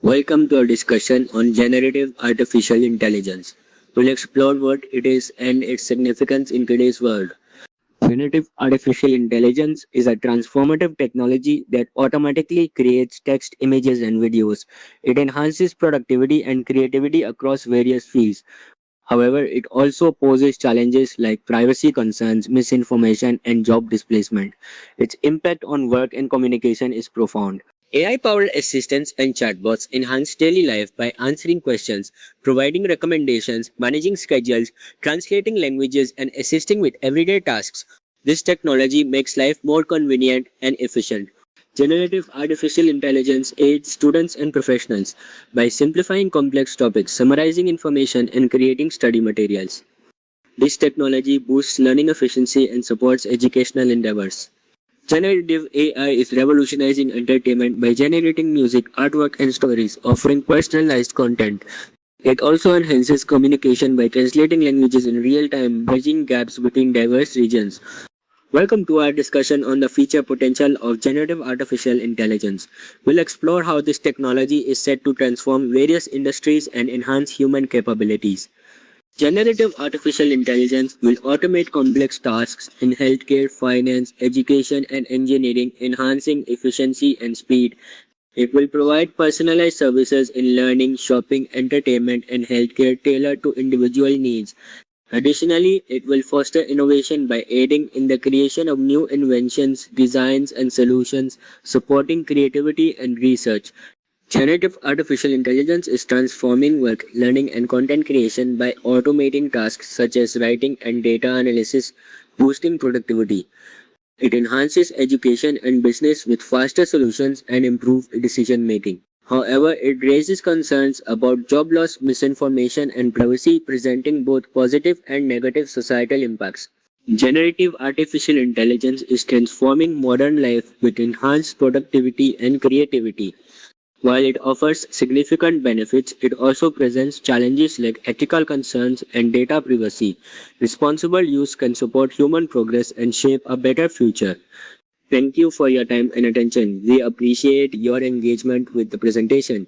Welcome to our discussion on generative artificial intelligence. We'll explore what it is and its significance in today's world. Generative artificial intelligence is a transformative technology that automatically creates text, images, and videos. It enhances productivity and creativity across various fields. However, it also poses challenges like privacy concerns, misinformation, and job displacement. Its impact on work and communication is profound. AI powered assistants and chatbots enhance daily life by answering questions, providing recommendations, managing schedules, translating languages, and assisting with everyday tasks. This technology makes life more convenient and efficient. Generative artificial intelligence aids students and professionals by simplifying complex topics, summarizing information, and creating study materials. This technology boosts learning efficiency and supports educational endeavors. Generative AI is revolutionizing entertainment by generating music, artwork, and stories, offering personalized content. It also enhances communication by translating languages in real time, bridging gaps between diverse regions. Welcome to our discussion on the future potential of generative artificial intelligence. We'll explore how this technology is set to transform various industries and enhance human capabilities. Generative artificial intelligence will automate complex tasks in healthcare, finance, education, and engineering, enhancing efficiency and speed. It will provide personalized services in learning, shopping, entertainment, and healthcare tailored to individual needs. Additionally, it will foster innovation by aiding in the creation of new inventions, designs, and solutions, supporting creativity and research. Generative artificial intelligence is transforming work, learning, and content creation by automating tasks such as writing and data analysis, boosting productivity. It enhances education and business with faster solutions and improved decision making. However, it raises concerns about job loss, misinformation, and privacy, presenting both positive and negative societal impacts. Generative artificial intelligence is transforming modern life with enhanced productivity and creativity. While it offers significant benefits, it also presents challenges like ethical concerns and data privacy. Responsible use can support human progress and shape a better future. Thank you for your time and attention. We appreciate your engagement with the presentation.